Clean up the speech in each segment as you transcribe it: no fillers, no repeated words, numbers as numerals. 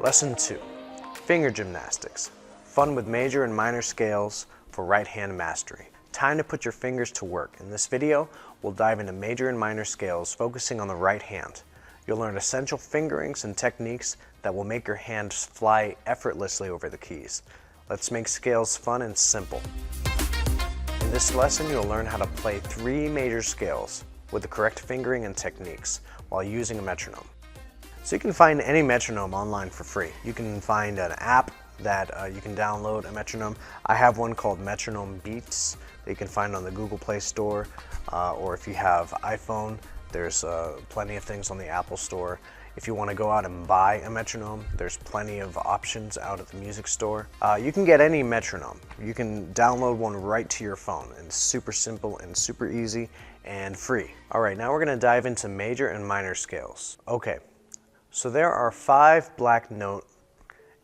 Lesson 2, Finger Gymnastics. Fun with major and minor scales for right hand mastery. Time to put your fingers to work. In this video, we'll dive into major and minor scales focusing on the right hand. You'll learn essential fingerings and techniques that will make your hands fly effortlessly over the keys. Let's make scales fun and simple. In this lesson, you'll learn how to play 3 major scales with the correct fingering and techniques while using a metronome. So you can find any metronome online for free. You can find an app that you can download a metronome. I have one called Metronome Beats that you can find on the Google Play Store, or if you have iPhone, there's plenty of things on the Apple Store. If you want to go out and buy a metronome, there's plenty of options out at the music store. You can get any metronome. You can download one right to your phone, and it's super simple and super easy and free. All right, now we're going to dive into major and minor scales. Okay, so there are 5 black note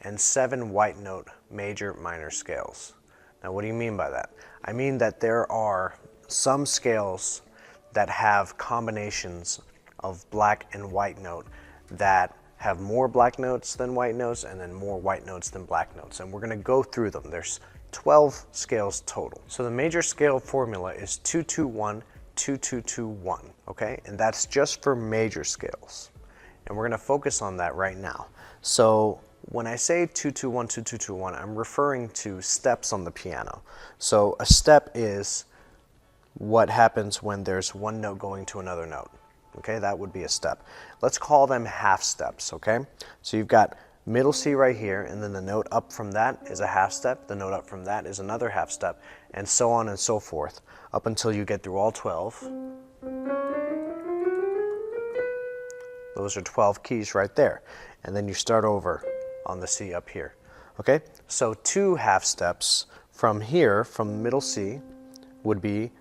and 7 white note major minor scales. Now what do you mean by that? I mean that there are some scales that have combinations of black and white note that have more black notes than white notes and then more white notes than black notes, and we're going to go through them. There's 12 scales total. So the major scale formula is 2-2-1, 2-2-2-1, okay? And that's just for major scales. And we're going to focus on that right now. So when I say 2-2-1, 2-2-2-1, I'm referring to steps on the piano. So a step is what happens when there's one note going to another note. Okay, that would be a step. Let's call them half steps, okay? So you've got middle C right here, and then the note up from that is a half step, the note up from that is another half step, and so on and so forth, up until you get through all 12. Those are 12 keys right there. And then you start over on the C up here. Okay, so 2 half steps from here, from middle C, would be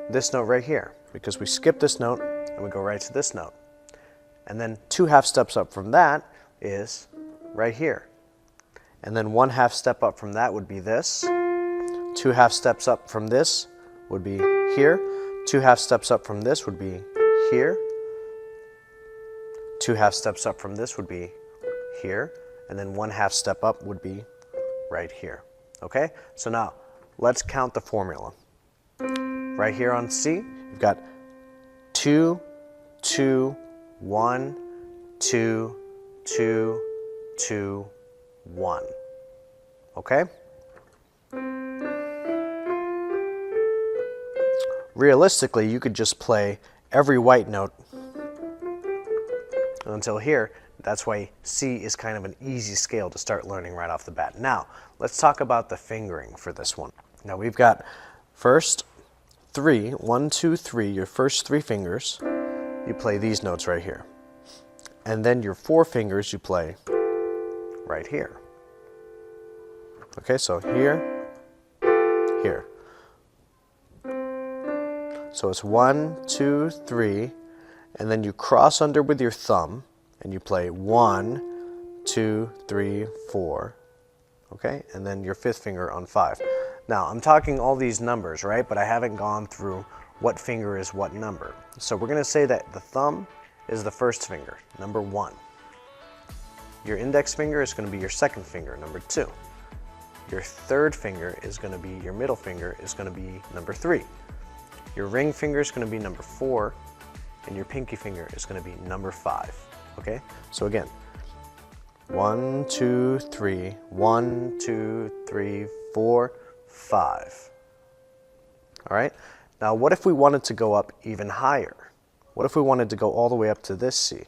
this note right here, because we skip this note and we go right to this note. And then 2 half steps up from that is right here. And then 1 half step up from that would be this. 2 half steps up from this would be here. 2 half steps up from this would be here. 2 half steps up from this would be here, and then 1 half step up would be right here. Okay, so now let's count the formula. Right here on C, you've got 2, 2, 1, 2, 2, 2, 1. Okay? Realistically, you could just play every white note until here. That's why C is kind of an easy scale to start learning right off the bat. Now, let's talk about the fingering for this one. Now we've got first 3, 1, 2, 3, your first 3 fingers, you play these notes right here. And then your 4 fingers you play right here. Okay, so here, here. So it's 1, 2, 3, and then you cross under with your thumb and you play 1, 2, 3, 4, okay? And then your 5th finger on 5. Now, I'm talking all these numbers, right? But I haven't gone through what finger is what number. So we're gonna say that the thumb is the first finger, number 1. Your index finger is gonna be your 2nd finger, number 2. Your 3rd finger is gonna be, your middle finger is gonna be number 3. Your ring finger is gonna be number 4, and your pinky finger is gonna be number 5. Okay, so again, 1, 2, 3, 1, 2, 3, 4, 5. All right, now what if we wanted to go up even higher? What if we wanted to go all the way up to this C?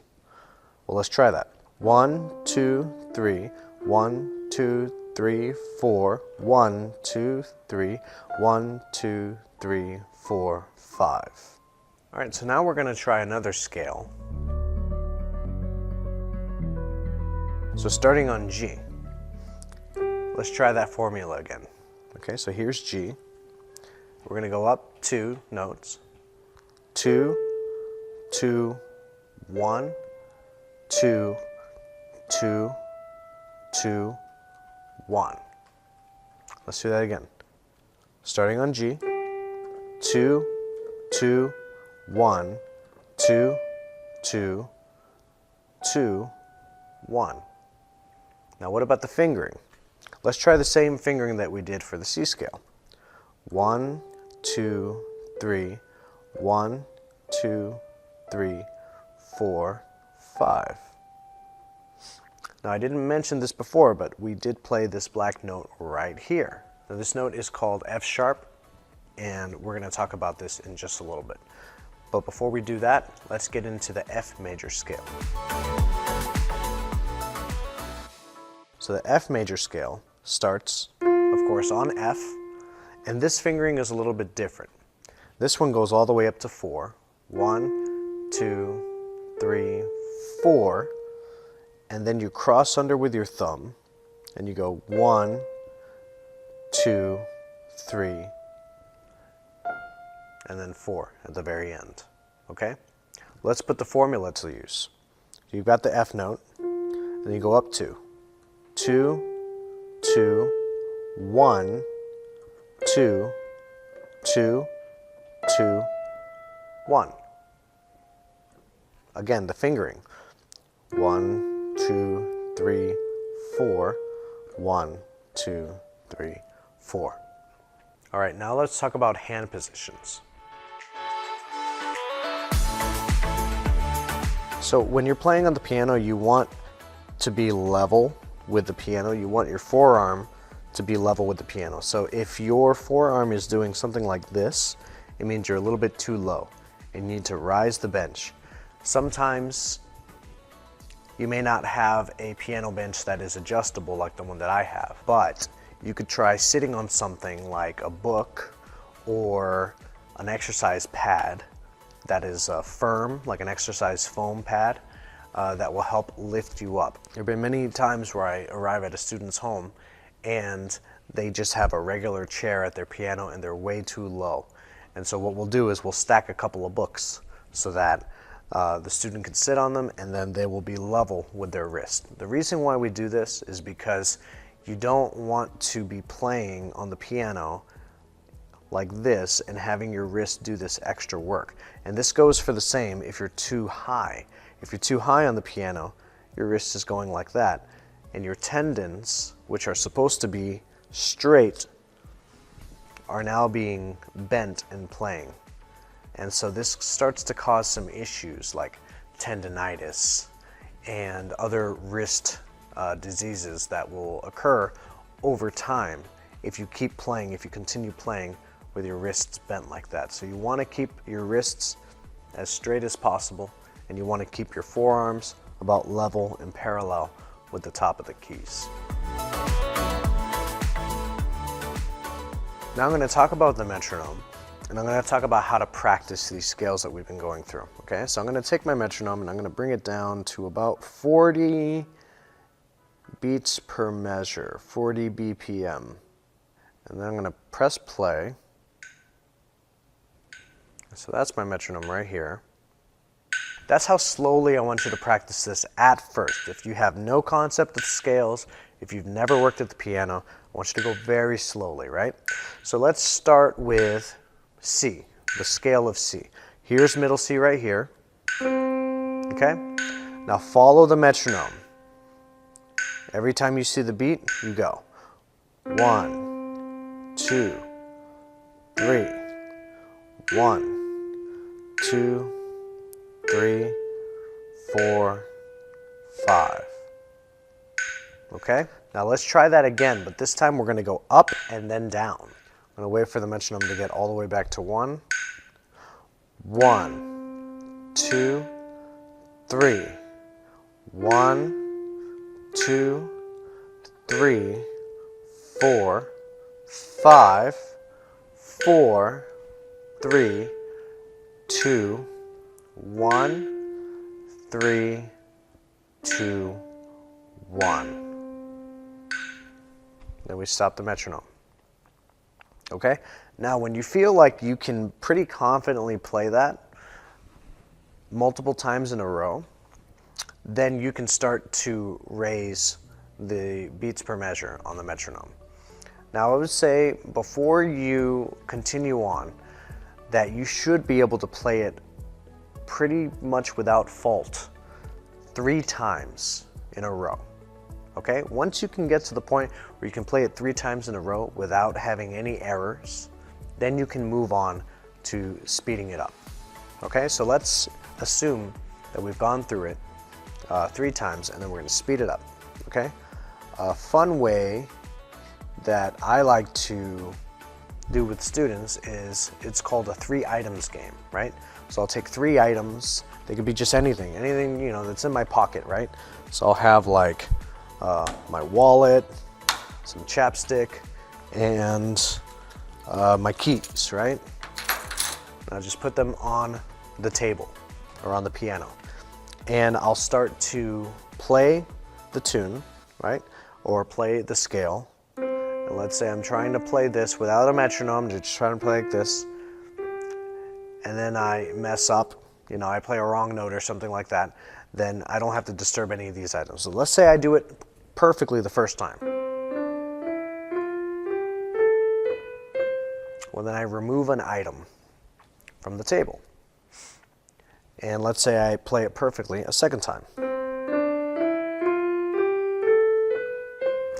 Well, let's try that. 1, 2, 3, 1, 2, 3, 4, 1, 2, 3, 1, 2, 3, 4, 5. All right, so now we're going to try another scale. So starting on G, let's try that formula again. Okay, so here's G. We're going to go up 2 notes. 2, 2, 1, 2, 2, 2, 1. Let's do that again. Starting on G, 2, 2, 1, 2, 2, 2, 1. Now what about the fingering? Let's try the same fingering that we did for the C scale. 1, 2, 3, 1, 2, 3, 4, 5. Now I didn't mention this before, but we did play this black note right here. Now this note is called F sharp, and we're going to talk about this in just a little bit. But before we do that, let's get into the F major scale. So the F major scale starts, of course, on F, and this fingering is a little bit different. This one goes all the way up to 4. 1, 2, 3, 4, and then you cross under with your thumb, and you go 1, 2, 3, and then 4 at the very end. Okay? Let's put the formula to use. You've got the F note, and you go up 2. 2, 2, 1, 2, 2, 2, 1. Again, the fingering. 1, 2, 3, 4. 1, 2, 3, 4. All right, now let's talk about hand positions. So when you're playing on the piano, you want to be level with the piano. You want your forearm to be level with the piano. So if your forearm is doing something like this, it means you're a little bit too low and you need to rise the bench. Sometimes you may not have a piano bench that is adjustable like the one that I have, but you could try sitting on something like a book or an exercise pad that is firm, like an exercise foam pad, that will help lift you up. There have been many times where I arrive at a student's home and they just have a regular chair at their piano and they're way too low. And so what we'll do is we'll stack a couple of books so that the student can sit on them and then they will be level with their wrist. The reason why we do this is because you don't want to be playing on the piano like this and having your wrist do this extra work. And this goes for the same if you're too high. If you're too high on the piano, your wrist is going like that, and your tendons, which are supposed to be straight, are now being bent and playing. And so this starts to cause some issues like tendinitis and other wrist diseases that will occur over time if you keep playing, if you continue playing with your wrists bent like that. So you want to keep your wrists as straight as possible, and you want to keep your forearms about level and parallel with the top of the keys. Now I'm going to talk about the metronome, and I'm going to talk about how to practice these scales that we've been going through. Okay, so I'm going to take my metronome and I'm going to bring it down to about 40 beats per measure, 40 BPM. And then I'm going to press play. So that's my metronome right here. That's how slowly I want you to practice this at first. If you have no concept of scales, if you've never worked at the piano, I want you to go very slowly, right? So let's start with C, the scale of C. Here's middle C right here. Okay? Now follow the metronome. Every time you see the beat, you go. 1, 2, 3. 1, 2, 3, 4, 5. Okay? Now let's try that again, but this time we're going to go up and then down. I'm going to wait for the metronome to get all the way back to 1. 1, 2, 3. 1, 2, 3, 4, 5, 4, 3, 2, 1, 3, 2, 1. Then we stop the metronome. Okay? Now when you feel like you can pretty confidently play that multiple times in a row, then you can start to raise the beats per measure on the metronome. Now I would say before you continue on that you should be able to play it pretty much without fault 3 times in a row. Okay, once you can get to the point where you can play it 3 times in a row without having any errors, then you can move on to speeding it up. Okay, so let's assume that we've gone through it 3 times and then we're going to speed it up. Okay, a fun way that I like to do with students is it's called a 3 items game, right? So I'll take 3 items. They could be just anything, you know, that's in my pocket, right? So I'll have like my wallet, some chapstick, and my keys, right? I'll just put them on the table or on the piano. And I'll start to play the tune, right? Or play the scale. And let's say I'm trying to play this without a metronome, just trying to play like this. And then I mess up, you know, I play a wrong note or something like that, then I don't have to disturb any of these items. So let's say I do it perfectly the first time. Well, then I remove an item from the table. And let's say I play it perfectly a second time.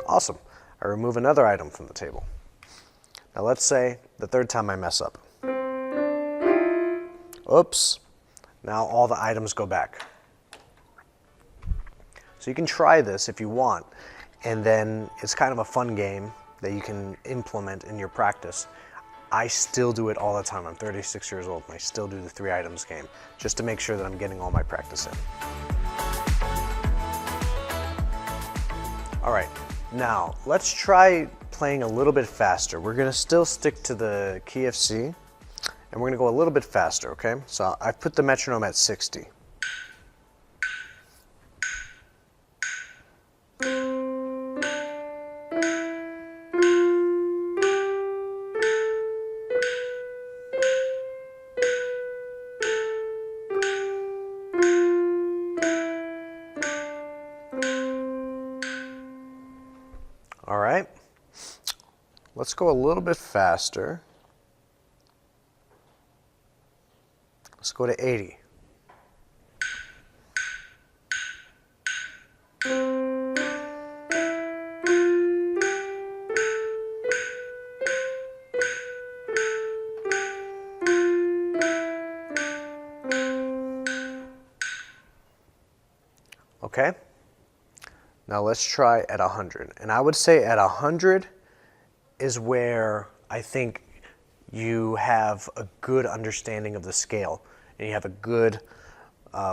Awesome. I remove another item from the table. Now let's say the third time I mess up. Oops. Now all the items go back. So you can try this if you want, and then it's kind of a fun game that you can implement in your practice. I still do it all the time. I'm 36 years old and I still do the 3 items game just to make sure that I'm getting all my practice in. All right, now let's try playing a little bit faster. We're gonna still stick to the key of C and we're gonna go a little bit faster, okay? So I've put the metronome at 60. All right, let's go a little bit faster. Let's go to 80. Okay. Now let's try at 100. And I would say at 100 is where I think you have a good understanding of the scale and you have a good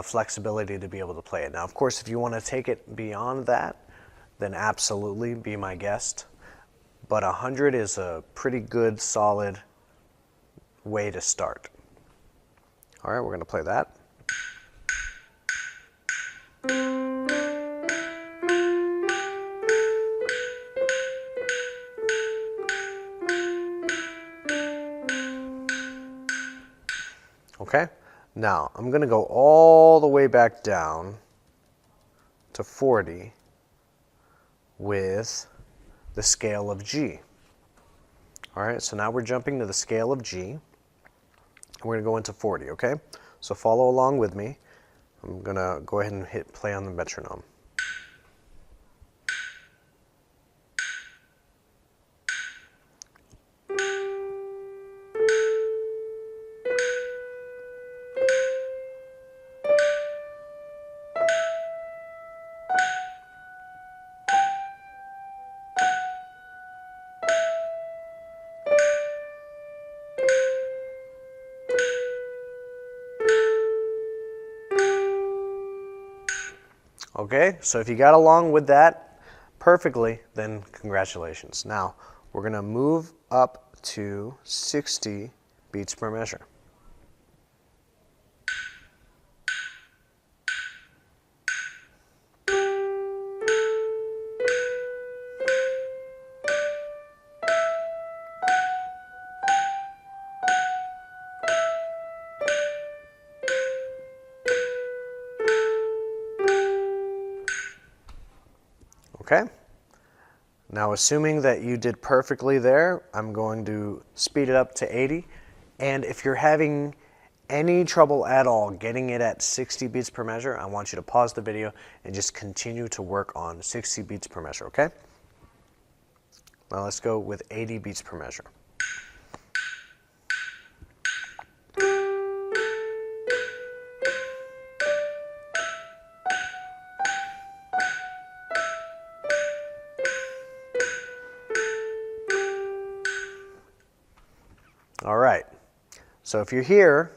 flexibility to be able to play it. Now, of course, if you want to take it beyond that, then absolutely be my guest. But 100 is a pretty good, solid way to start. All right, we're going to play that. Okay, now I'm going to go all the way back down to 40 with the scale of G. All right, so now we're jumping to the scale of G, and we're going to go into 40, okay? So follow along with me. I'm going to go ahead and hit play on the metronome. Okay, so if you got along with that perfectly, then congratulations. Now, we're going to move up to 60 beats per measure. Okay, now assuming that you did perfectly there, I'm going to speed it up to 80. And if you're having any trouble at all getting it at 60 beats per measure, I want you to pause the video and just continue to work on 60 beats per measure, okay? Now let's go with 80 beats per measure. All right, so if you're here,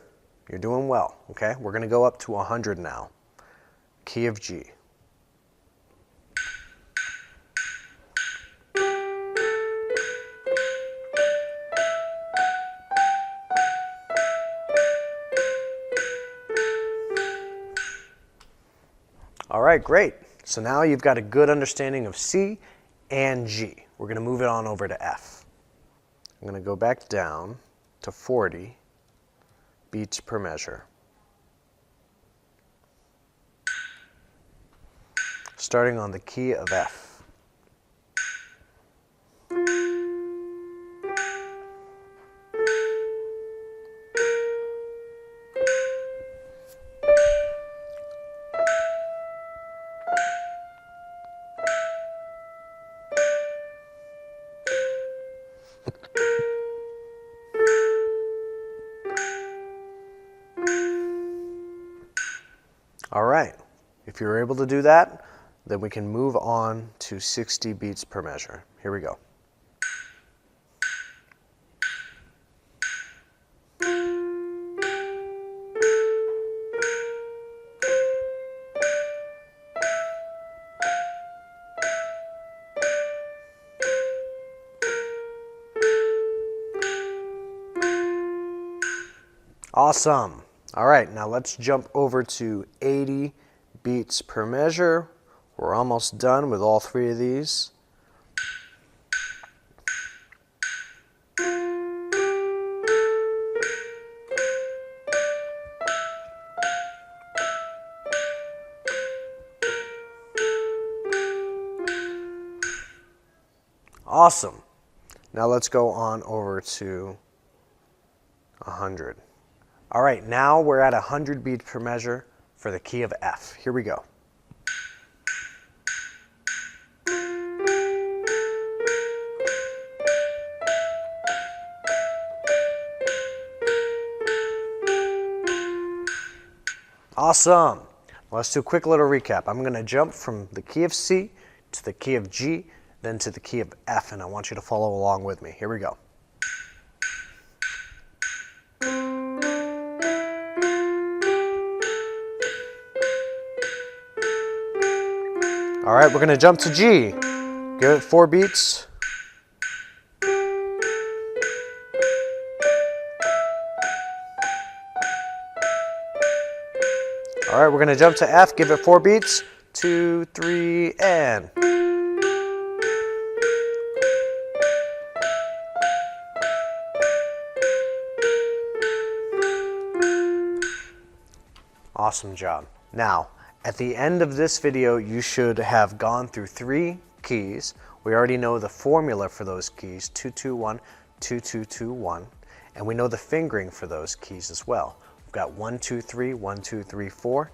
you're doing well, okay? We're gonna go up to 100 now. Key of G. All right, great. So now you've got a good understanding of C and G. We're gonna move it on over to F. I'm gonna go back down to 40 beats per measure. Starting on the key of F. All right, if you're able to do that, then we can move on to 60 beats per measure. Here we go. Awesome. All right, now let's jump over to 80 beats per measure. We're almost done with all three of these. Awesome. Now let's go on over to 100. All right, now we're at 100 beats per measure for the key of F. Here we go. Awesome. Let's do a quick little recap. I'm going to jump from the key of C to the key of G, then to the key of F, and I want you to follow along with me. Here we go. All right, we're going to jump to G. Give it 4 beats. All right, we're going to jump to F. Give it 4 beats. 2, 3, and. Awesome job. Now, at the end of this video, you should have gone through 3 keys. We already know the formula for those keys, 221, 2221, and we know the fingering for those keys as well. We've got 1, 2, 3, 1, 2, 3, 4,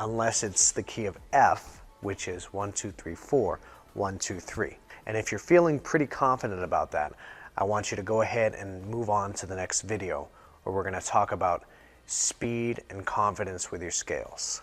unless it's the key of F, which is 1, 2, 3, 4, 1, 2, 3. And if you're feeling pretty confident about that, I want you to go ahead and move on to the next video where we're going to talk about speed and confidence with your scales.